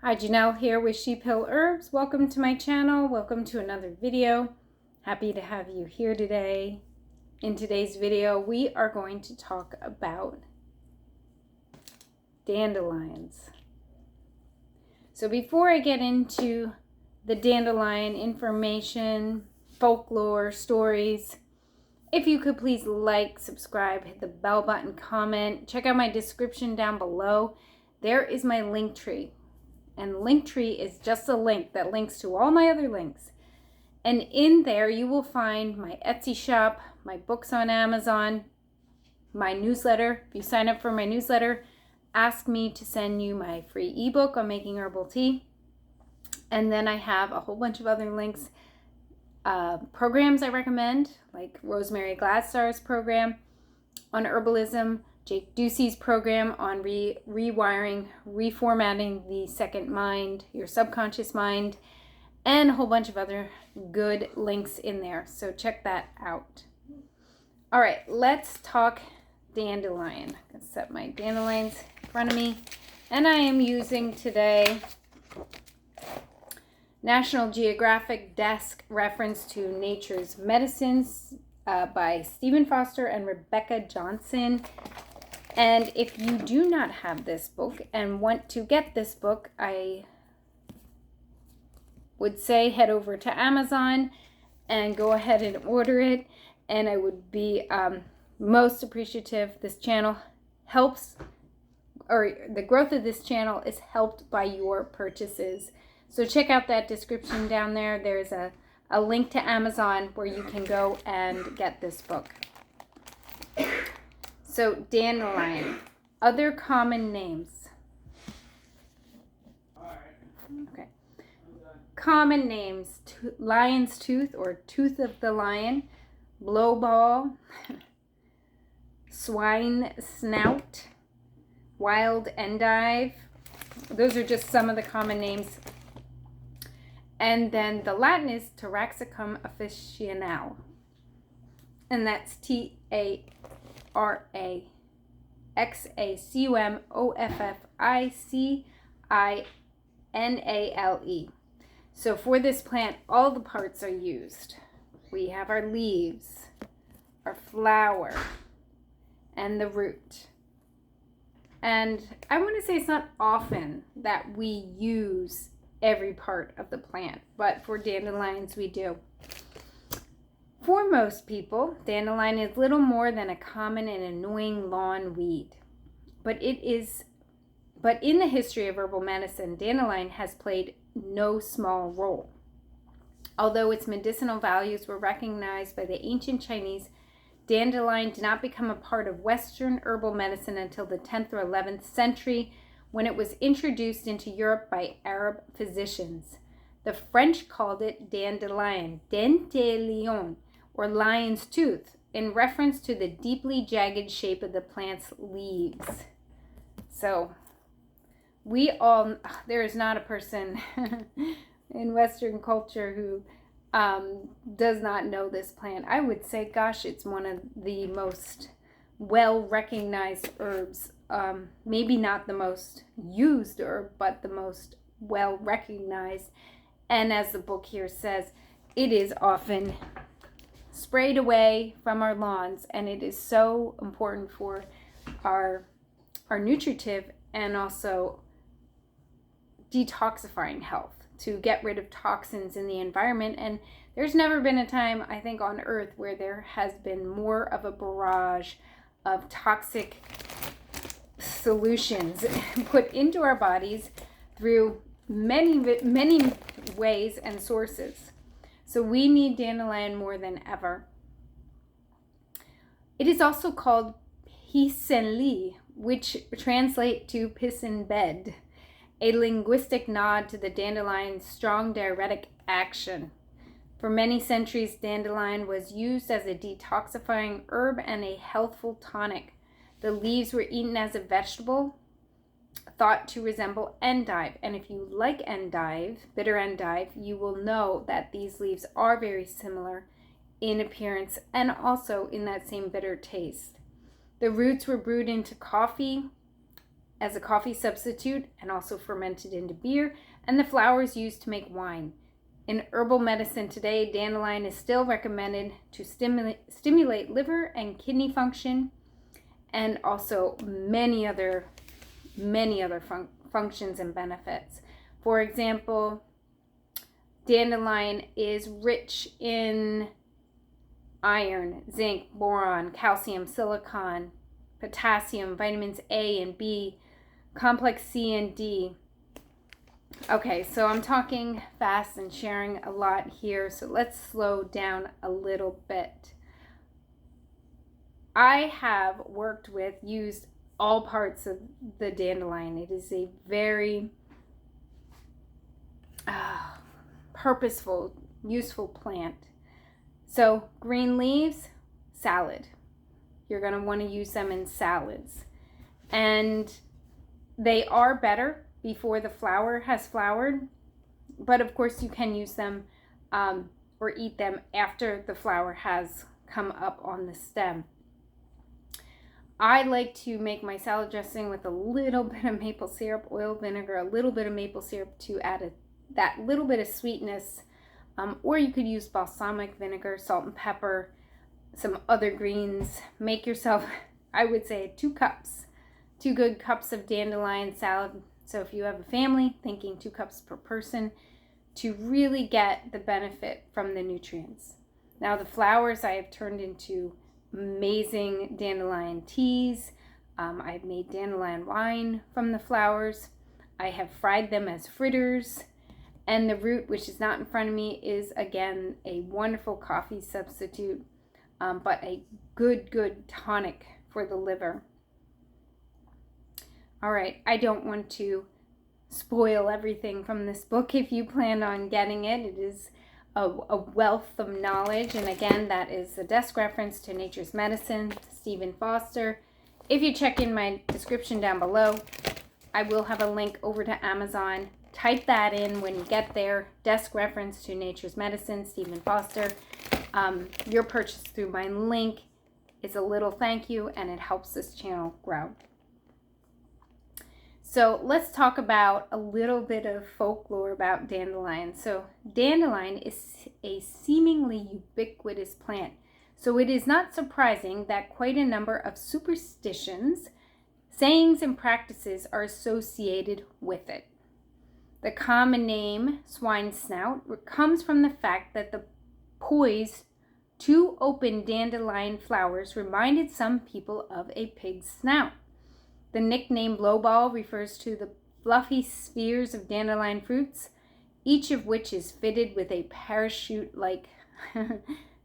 Hi, Janelle here with Sheep Hill Herbs. Welcome to my channel. Welcome to another video. Happy to have you here today. In today's video, we are going to talk about dandelions. So before I get into the dandelion information, folklore, stories, if you could please like, subscribe, hit the bell button, comment, check out my description down below. There is my link tree. And Linktree is just a link that links to all my other links. And in there you will find my Etsy shop, my books on Amazon, my newsletter. If you sign up for my newsletter, ask me to send you my free ebook on making herbal tea. And then I have a whole bunch of other links, programs I recommend, like Rosemary Gladstar's program on herbalism, Jake Ducey's program on rewiring, reformatting the second mind, your subconscious mind, and a whole bunch of other good links in there. So check that out. All right, let's talk dandelion. I'm going to set my dandelions in front of me. And I am using today National Geographic Desk reference to Nature's Medicines by Stephen Foster and Rebecca Johnson. And if you do not have this book and want to get this book, I would say head over to Amazon and go ahead and order it. And I would be most appreciative. This channel helps, or the growth of this channel is helped by your purchases. So check out that description down there. There's a link to Amazon where you can go and get this book. So, dandelion, other common names. Okay. Common names, lion's tooth or tooth of the lion, blowball, swine snout, wild endive. Those are just some of the common names. And then the Latin is Taraxacum officinale. And that's Taraxacumofficinale. So for this plant, all the parts are used. We have our leaves, our flower, and the root. And I want to say it's not often that we use every part of the plant, but for dandelions we do. For most people, dandelion is little more than a common and annoying lawn weed. But in the history of herbal medicine, dandelion has played no small role. Although its medicinal values were recognized by the ancient Chinese, dandelion did not become a part of Western herbal medicine until the 10th or 11th century, when it was introduced into Europe by Arab physicians. The French called it dandelion, or lion's tooth, in reference to the deeply jagged shape of the plant's leaves. So, there is not a person in Western culture who does not know this plant. I would say, gosh, it's one of the most well-recognized herbs. Maybe not the most used herb, but the most well-recognized. And as the book here says, it is often sprayed away from our lawns, and it is so important for our nutritive and also detoxifying health, to get rid of toxins in the environment. And there's never been a time, I think, on earth where there has been more of a barrage of toxic solutions put into our bodies through many ways and sources. So we need dandelion more than ever. It is also called pissenlit, which translates to piss in bed, a linguistic nod to the dandelion's strong diuretic action. For many centuries, dandelion was used as a detoxifying herb and a healthful tonic. The leaves were eaten as a vegetable, thought to resemble endive. And if you like endive, bitter endive, you will know that these leaves are very similar in appearance and also in that same bitter taste. The roots were brewed into coffee as a coffee substitute and also fermented into beer, and the flower is used to make wine. In herbal medicine today, dandelion is still recommended to stimulate liver and kidney function, and also many other functions and benefits. For example, dandelion is rich in iron, zinc, boron, calcium, silicon, potassium, vitamins A and B, complex C and D. Okay, so I'm talking fast and sharing a lot here, so let's slow down a little bit. I have used all parts of the dandelion. It is a very purposeful, useful plant. So green leaves, salad. You're going to want to use them in salads. And they are better before the flower has flowered. But of course you can use them or eat them after the flower has come up on the stem. I like to make my salad dressing with a little bit of maple syrup, oil, vinegar, a little bit of maple syrup to add that little bit of sweetness. Or you could use balsamic vinegar, salt and pepper, some other greens. Make yourself, I would say, 2 good cups of dandelion salad. So if you have a family, thinking 2 cups per person to really get the benefit from the nutrients. Now the flowers I have turned into amazing dandelion teas. I've made dandelion wine from the flowers. I have fried them as fritters. And the root, which is not in front of me, is again a wonderful coffee substitute, but a good tonic for the liver. All right, I don't want to spoil everything from this book. If you plan on getting it, it is a wealth of knowledge. And again, that is a desk reference to Nature's Medicine, Stephen Foster. If you check in my description down below, I will have a link over to Amazon. Type that in when you get there. Desk reference to Nature's Medicine, Stephen Foster. Your purchase through my link is a little thank you, and it helps this channel grow. So let's talk about a little bit of folklore about dandelion. So dandelion is a seemingly ubiquitous plant. So it is not surprising that quite a number of superstitions, sayings, and practices are associated with it. The common name, swine snout, comes from the fact that the poised, 2 open dandelion flowers reminded some people of a pig's snout. The nickname blowball refers to the fluffy spheres of dandelion fruits, each of which is fitted with a parachute-like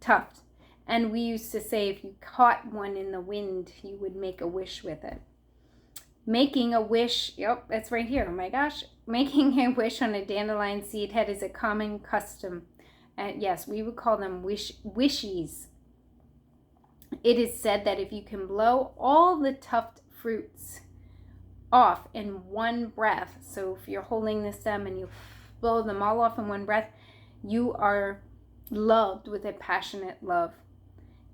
tuft. And we used to say if you caught one in the wind, you would make a wish with it. Making a wish, yep, that's right here, oh my gosh. Making a wish on a dandelion seed head is a common custom. And yes, we would call them wishies. It is said that if you can blow all the tuft fruits off in one breath, so if you're holding the stem and you blow them all off in one breath, you are loved with a passionate love.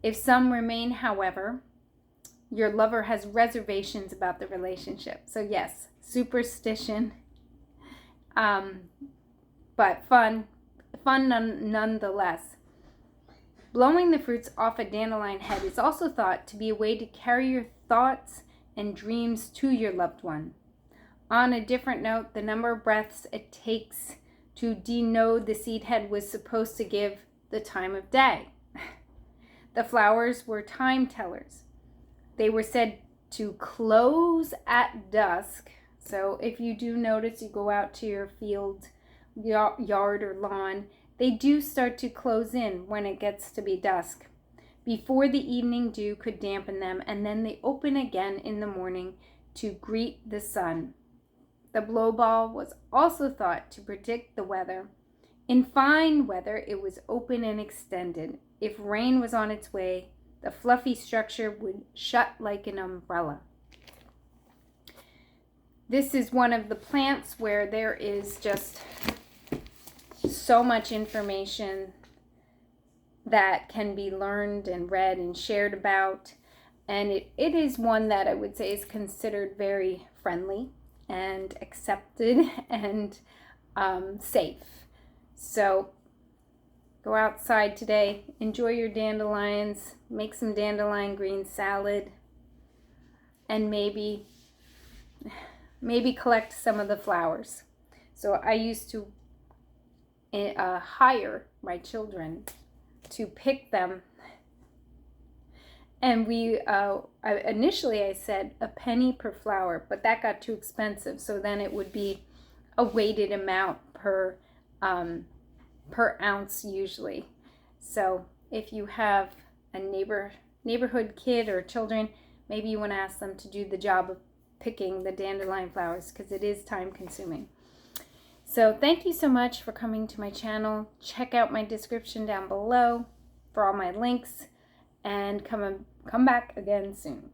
If some remain, however, your lover has reservations about the relationship. So yes, superstition, but fun nonetheless. Blowing the fruits off a dandelion head is also thought to be a way to carry your thoughts and dreams to your loved one. On a different note, the number of breaths it takes to denode the seed head was supposed to give the time of day. The flowers were time tellers. They were said to close at dusk. So if you do notice, you go out to your field, yard, or lawn, they do start to close in when it gets to be dusk, before the evening dew could dampen them, and then they open again in the morning to greet the sun. The blowball was also thought to predict the weather. In fine weather, it was open and extended. If rain was on its way, the fluffy structure would shut like an umbrella. This is one of the plants where there is just so much information that can be learned and read and shared about. And it is one that I would say is considered very friendly and accepted and safe. So go outside today, enjoy your dandelions, make some dandelion green salad, and maybe collect some of the flowers. So I used to hire my children to pick them. And initially I said a penny per flower, but that got too expensive. So then it would be a weighted amount per ounce usually. So if you have a neighborhood kid or children, maybe you want to ask them to do the job of picking the dandelion flowers, because it is time consuming. So thank you so much for coming to my channel. Check out my description down below for all my links, and come back again soon.